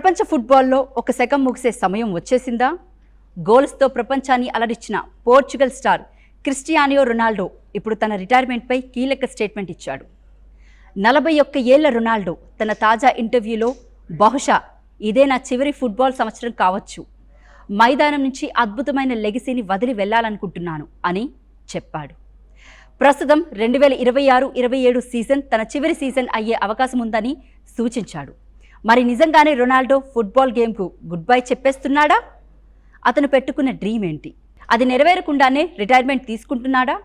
ప్రపంచ ఫుట్బాల్లో ఒక శకం ముగిసే సమయం వచ్చేసిందా? గోల్స్తో ప్రపంచాన్ని అలరించిన పోర్చుగల్ స్టార్ క్రిస్టియానో రొనాల్డో ఇప్పుడు తన రిటైర్మెంట్పై కీలక స్టేట్మెంట్ ఇచ్చాడు. 41 ఏళ్ల రొనాల్డో తన తాజా ఇంటర్వ్యూలో బహుశా ఇదే నా చివరి ఫుట్బాల్ సంవత్సరం కావచ్చు, మైదానం నుంచి అద్భుతమైన లెగసీని వదిలి వెళ్లాలనుకుంటున్నాను అని చెప్పాడు. ప్రస్తుతం 2026-27 సీజన్ తన చివరి సీజన్ అయ్యే అవకాశం ఉందని సూచించాడు. మరి నిజంగానే రొనాల్డో ఫుట్బాల్ గేమ్కు గుడ్ బై చెప్పేస్తున్నాడా? అతను పెట్టుకున్న డ్రీమ్ ఏంటి? అది నెరవేరకుండానే రిటైర్మెంట్ తీసుకుంటున్నాడా?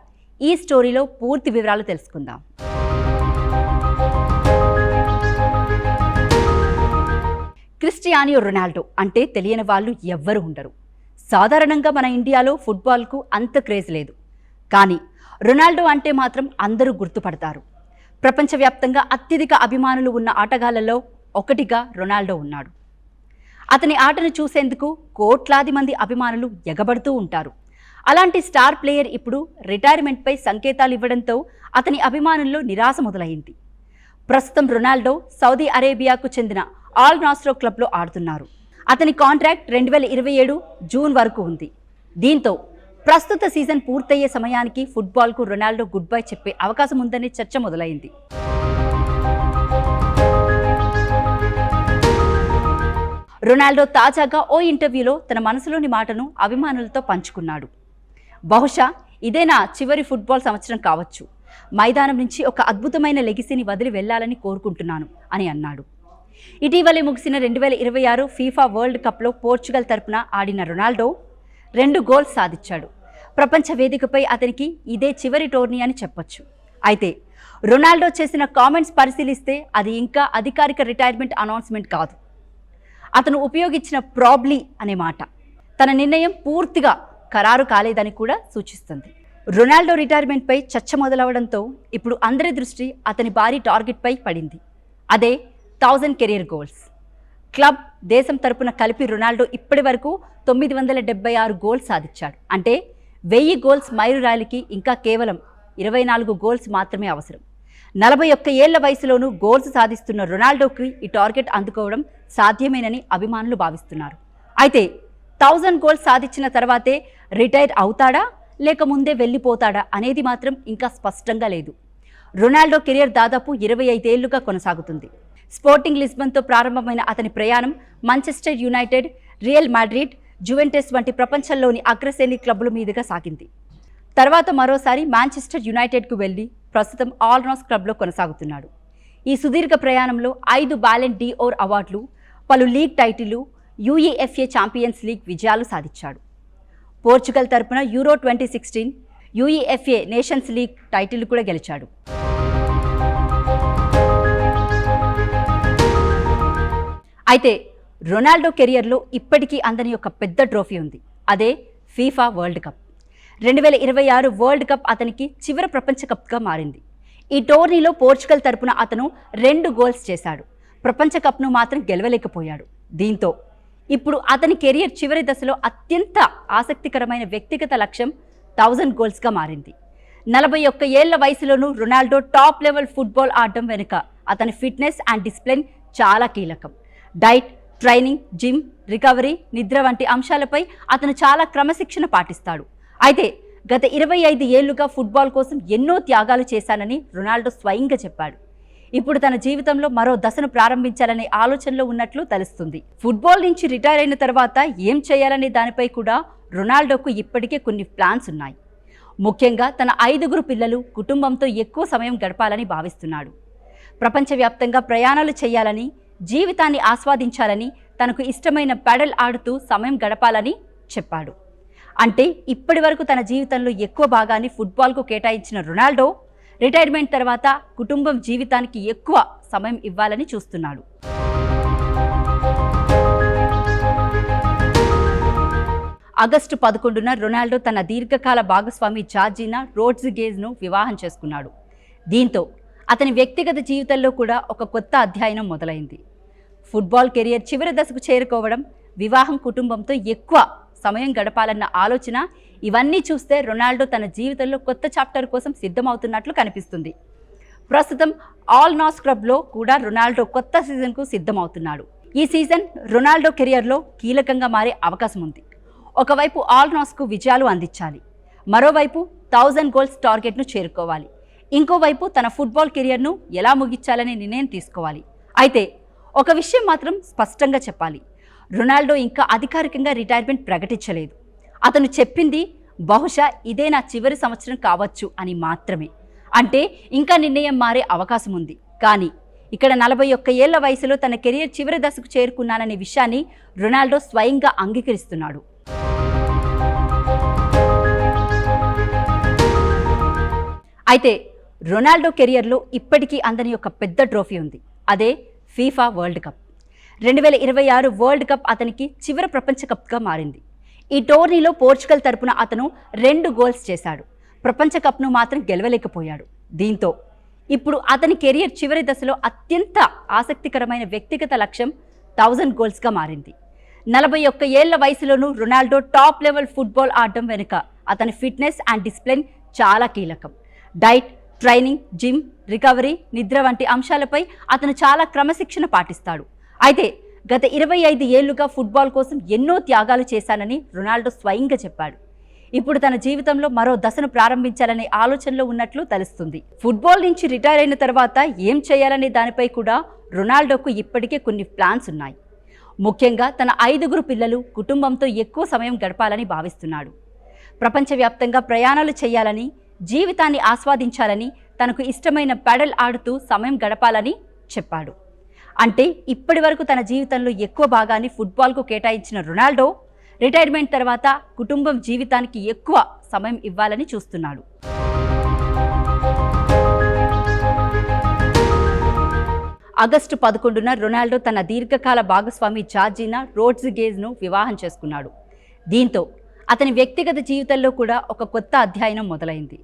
ఈ స్టోరీలో పూర్తి వివరాలు తెలుసుకుందాం. క్రిస్టియానో రొనాల్డో అంటే తెలియని వాళ్ళు ఎవ్వరూ ఉండరు. సాధారణంగా మన ఇండియాలో ఫుట్బాల్కు అంత క్రేజ్ లేదు, కానీ రొనాల్డో అంటే మాత్రం అందరూ గుర్తుపడతారు. ప్రపంచవ్యాప్తంగా అత్యధిక అభిమానులు ఉన్న ఆటగాళ్లలో ఒకటిగా రొనాల్డో ఉన్నాడు. అతని ఆటను చూసేందుకు కోట్లాది మంది అభిమానులు ఎగబడుతూ ఉంటారు. అలాంటి స్టార్ ప్లేయర్ ఇప్పుడు రిటైర్మెంట్పై సంకేతాలు ఇవ్వడంతో అతని అభిమానుల్లో నిరాశ మొదలైంది. ప్రస్తుతం రొనాల్డో సౌదీ అరేబియాకు చెందిన ఆల్ నాస్ర్ క్లబ్లో ఆడుతున్నారు. అతని కాంట్రాక్ట్ 2027 జూన్ వరకు ఉంది. దీంతో ప్రస్తుత సీజన్ పూర్తయ్యే సమయానికి ఫుట్బాల్కు రొనాల్డో గుడ్ బై చెప్పే అవకాశం ఉందనే చర్చ మొదలైంది. రొనాల్డో తాజాగా ఓ ఇంటర్వ్యూలో తన మనసులోని మాటను అభిమానులతో పంచుకున్నాడు. బహుశా ఇదే నా చివరి ఫుట్బాల్ సంవత్సరం కావచ్చు, మైదానం నుంచి ఒక అద్భుతమైన లెగసీని వదిలి వెళ్లాలని కోరుకుంటున్నాను అని అన్నాడు. ఇటీవలే ముగిసిన 2026 ఫీఫా వరల్డ్ కప్లో పోర్చుగల్ తరపున ఆడిన రొనాల్డో 2 గోల్స్ సాధించాడు. ప్రపంచ వేదికపై అతనికి ఇదే చివరి టోర్నీ అని చెప్పొచ్చు. అయితే రొనాల్డో చేసిన కామెంట్స్ పరిశీలిస్తే అది ఇంకా అధికారిక రిటైర్మెంట్ అనౌన్స్మెంట్ కాదు. అతను ఉపయోగించిన ప్రాబ్లీ అనే మాట తన నిర్ణయం పూర్తిగా ఖరారు కాలేదని కూడా సూచిస్తుంది. రొనాల్డో రిటైర్మెంట్పై చర్చ మొదలవడంతో ఇప్పుడు అందరి దృష్టి అతని భారీ టార్గెట్పై పడింది. అదే 1000 కెరీర్ గోల్స్. క్లబ్, దేశం తరపున కలిపి రొనాల్డో ఇప్పటి వరకు 976 గోల్స్ సాధించాడు. అంటే 1000 గోల్స్ మైలురాయికి ఇంకా కేవలం 24 గోల్స్ మాత్రమే అవసరం. 41 ఏళ్ల వయసులోనూ గోల్స్ సాధిస్తున్న రొనాల్డోకి ఈ టార్గెట్ అందుకోవడం సాధ్యమేనని అభిమానులు భావిస్తున్నారు. అయితే 1000 గోల్స్ సాధించిన తర్వాతే రిటైర్ అవుతాడా లేక ముందే వెళ్ళిపోతాడా అనేది మాత్రం ఇంకా స్పష్టంగా లేదు. రొనాల్డో కెరియర్ దాదాపు 25 ఏళ్లుగా కొనసాగుతుంది. స్పోర్టింగ్ లిస్బన్తో ప్రారంభమైన అతని ప్రయాణం Manchester United, real Madrid, Juventus వంటి ప్రపంచంలోని అగ్రశ్రేణి క్లబ్ల మీదుగా సాగింది. తర్వాత మరోసారి మాంచెస్టర్ యునైటెడ్కు వెళ్లి ప్రస్తుతం ఆల్ నాస్ర్ క్లబ్లో కొనసాగుతున్నాడు. ఈ సుదీర్ఘ ప్రయాణంలో 5 బ్యాలెన్ డి'ఓర్ అవార్డులు, పలు లీగ్ టైటిళ్లు, యూఈఎఫ్ఏ ఛాంపియన్స్ లీగ్ విజయాలు సాధించాడు. పోర్చుగల్ తరపున euro 2016, UEFA nations league title కూడా గెలిచాడు. అయితే రొనాల్డో కెరియర్లో ఇప్పటికీ అందని ఒక పెద్ద ట్రోఫీ ఉంది. అదే FIFA world cup. 2026 world cup అతనికి చివరి ప్రపంచ కప్గా మారింది. ఈ టోర్నీలో పోర్చుగల్ తరపున అతను 2 గోల్స్ చేశాడు. ప్రపంచ కప్ను మాత్రం గెలవలేకపోయాడు. దీంతో ఇప్పుడు అతని కెరియర్ చివరి దశలో అత్యంత ఆసక్తికరమైన వ్యక్తిగత లక్ష్యం 1000 గోల్స్గా మారింది. 41 ఏళ్ల వయసులోనూ రొనాల్డో టాప్ లెవెల్ ఫుట్బాల్ ఆడటం వెనుక అతని ఫిట్నెస్ అండ్ డిసిప్లిన్ చాలా కీలకం. డైట్, ట్రైనింగ్, జిమ్, రికవరీ, నిద్ర వంటి అంశాలపై అతను చాలా క్రమశిక్షణ పాటిస్తాడు. అయితే గత 25 ఏళ్లుగా ఫుట్బాల్ కోసం ఎన్నో త్యాగాలు చేశానని రొనాల్డో స్వయంగా చెప్పాడు. ఇప్పుడు తన జీవితంలో మరో దశను ప్రారంభించాలనే ఆలోచనలో ఉన్నట్లు తెలుస్తుంది. ఫుట్బాల్ నుంచి రిటైర్ అయిన తర్వాత ఏం చేయాలనే దానిపై కూడా రొనాల్డోకు ఇప్పటికే కొన్ని ప్లాన్స్ ఉన్నాయి. ముఖ్యంగా తన 5 పిల్లలు, కుటుంబంతో ఎక్కువ సమయం గడపాలని భావిస్తున్నాడు. ప్రపంచవ్యాప్తంగా ప్రయాణాలు చేయాలని, జీవితాన్ని ఆస్వాదించాలని, తనకు ఇష్టమైన పెడల్ ఆడుతూ సమయం గడపాలని చెప్పాడు. అంటే ఇప్పటి వరకు తన జీవితంలో ఎక్కువ భాగాన్ని ఫుట్బాల్కు కేటాయించిన రొనాల్డో రిటైర్మెంట్ తర్వాత కుటుంబం, జీవితానికి ఎక్కువ సమయం ఇవ్వాలని చూస్తున్నాడు. ఆగస్టు 11న రొనాల్డో తన దీర్ఘకాల భాగస్వామి జార్జినా రోడ్రిగేజ్ను వివాహం చేసుకున్నాడు. దీంతో అతని వ్యక్తిగత జీవితంలో కూడా ఒక కొత్త అధ్యాయం మొదలైంది. ఫుట్బాల్ కెరియర్ చివరి దశకు చేరుకోవడం, వివాహం, కుటుంబంతో ఎక్కువ సమయం గడపాలన్న ఆలోచన, ఇవన్నీ చూస్తే రొనాల్డో తన జీవితంలో కొత్త చాప్టర్ కోసం సిద్ధమవుతున్నట్లు కనిపిస్తుంది. ప్రస్తుతం ఆల్ నాస్ర్ క్లబ్లో కూడా రొనాల్డో కొత్త సీజన్కు సిద్ధమవుతున్నాడు. ఈ సీజన్ రొనాల్డో కెరియర్లో కీలకంగా మారే అవకాశం ఉంది. ఒకవైపు ఆల్ నాస్కు విజయాలు అందించాలి, మరోవైపు 1000 గోల్స్ టార్గెట్ను చేరుకోవాలి, ఇంకోవైపు తన ఫుట్బాల్ కెరియర్ను ఎలా ముగించాలనే నిర్ణయం తీసుకోవాలి. అయితే ఒక విషయం మాత్రం స్పష్టంగా చెప్పాలి, రొనాల్డో ఇంకా అధికారికంగా రిటైర్మెంట్ ప్రకటించలేదు. అతను చెప్పింది బహుశా ఇదే నా చివరి సంవత్సరం కావచ్చు అని మాత్రమే. అంటే ఇంకా నిర్ణయం మారే అవకాశం ఉంది. కానీ ఇక్కడ 41 ఏళ్ల వయసులో తన కెరియర్ చివరి దశకు చేరుకున్నాననే విషయాన్ని రొనాల్డో స్వయంగా అంగీకరిస్తున్నాడు. అయితే రొనాల్డో కెరియర్లో ఇప్పటికీ అందని ఒక పెద్ద ట్రోఫీ ఉంది. అదే FIFA world cup. 2026 world cup అతనికి చివరి ప్రపంచ కప్గా మారింది. ఈ టోర్నీలో పోర్చుగల్ తరపున అతను 2 గోల్స్ చేశాడు. ప్రపంచ కప్ను మాత్రం గెలవలేకపోయాడు. దీంతో ఇప్పుడు అతని కెరియర్ చివరి దశలో అత్యంత ఆసక్తికరమైన వ్యక్తిగత లక్ష్యం 1000 గోల్స్గా మారింది. 41 ఏళ్ల వయసులోనూ రొనాల్డో టాప్ లెవెల్ ఫుట్బాల్ ఆడటం వెనుక అతని ఫిట్నెస్ అండ్ డిసిప్లిన్ చాలా కీలకం. డైట్, ట్రైనింగ్, జిమ్, రికవరీ, నిద్ర వంటి అంశాలపై అతను చాలా క్రమశిక్షణ పాటిస్తాడు. అయితే గత 25 ఏళ్లుగా ఫుట్బాల్ కోసం ఎన్నో త్యాగాలు చేశానని రొనాల్డో స్వయంగా చెప్పాడు. ఇప్పుడు తన జీవితంలో మరో దశను ప్రారంభించాలనే ఆలోచనలో ఉన్నట్లు తెలుస్తుంది. ఫుట్బాల్ నుంచి రిటైర్ అయిన తర్వాత ఏం చేయాలనే దానిపై కూడా రొనాల్డోకు ఇప్పటికే కొన్ని ప్లాన్స్ ఉన్నాయి. ముఖ్యంగా తన 5 పిల్లలు, కుటుంబంతో ఎక్కువ సమయం గడపాలని భావిస్తున్నాడు. ప్రపంచవ్యాప్తంగా ప్రయాణాలు చేయాలని, జీవితాన్ని ఆస్వాదించాలని, తనకు ఇష్టమైన పెడల్ ఆడుతూ సమయం గడపాలని చెప్పాడు. అంటే ఇప్పటి వరకు తన జీవితంలో ఎక్కువ భాగాన్ని ఫుట్బాల్కు కేటాయించిన రొనాల్డో రిటైర్మెంట్ తర్వాత కుటుంబం, జీవితానికి ఎక్కువ సమయం ఇవ్వాలని చూస్తున్నాడు. ఆగస్టు 11న రొనాల్డో తన దీర్ఘకాల భాగస్వామి జార్జినా రోడ్రిగేజ్ను వివాహం చేసుకున్నాడు. దీంతో అతని వ్యక్తిగత జీవితంలో కూడా ఒక కొత్త అధ్యాయం మొదలైంది.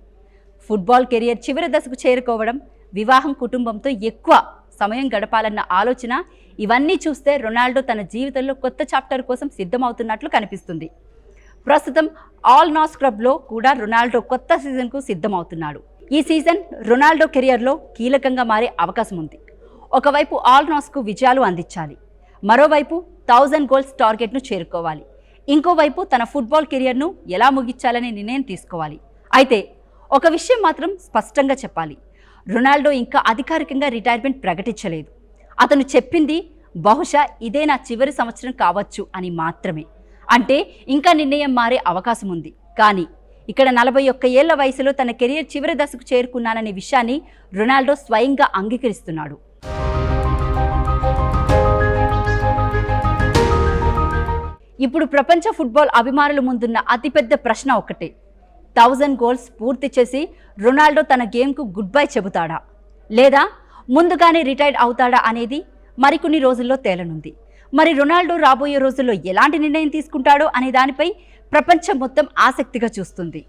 ఫుట్బాల్ కెరియర్ చివరి దశకు చేరుకోవడం, వివాహం, కుటుంబంతో ఎక్కువ సమయం గడపాలన్న ఆలోచన, ఇవన్నీ చూస్తే రొనాల్డో తన జీవితంలో కొత్త చాప్టర్ కోసం సిద్ధమవుతున్నట్లు కనిపిస్తుంది. ప్రస్తుతం ఆల్ నాస్ క్లబ్లో కూడా రొనాల్డో కొత్త సీజన్కు సిద్ధమవుతున్నాడు. ఈ సీజన్ రొనాల్డో కెరియర్లో కీలకంగా మారే అవకాశం ఉంది. ఒకవైపు ఆల్ నాస్కు విజయాలు అందించాలి, మరోవైపు 1000 గోల్స్ టార్గెట్ను చేరుకోవాలి, ఇంకోవైపు తన ఫుట్బాల్ కెరియర్ను ఎలా ముగించాలనే నిర్ణయం తీసుకోవాలి. అయితే ఒక విషయం మాత్రం స్పష్టంగా చెప్పాలి, రొనాల్డో ఇంకా అధికారికంగా రిటైర్మెంట్ ప్రకటించలేదు. అతను చెప్పింది బహుశా ఇదే నా చివరి సంవత్సరం కావచ్చు అని మాత్రమే. అంటే ఇంకా నిర్ణయం మారే అవకాశం ఉంది. కానీ ఇక్కడ 41 ఏళ్ల వయసులో తన కెరియర్ చివరి దశకు చేరుకున్నాననే విషయాన్ని రొనాల్డో స్వయంగా అంగీకరిస్తున్నాడు. ఇప్పుడు ప్రపంచ ఫుట్బాల్ అభిమానుల ముందున్న అతిపెద్ద ప్రశ్న ఒక్కటే, 1000 గోల్స్ పూర్తి చేసి రొనాల్డో తన గేమ్కు గుడ్ బై చెబుతాడా, లేదా ముందుగానే రిటైర్డ్ అవుతాడా అనేది మరికొన్ని రోజుల్లో తేలనుంది. మరి రొనాల్డో రాబోయే రోజుల్లో ఎలాంటి నిర్ణయం తీసుకుంటాడో అనే దానిపై ప్రపంచం మొత్తం ఆసక్తిగా చూస్తుంది.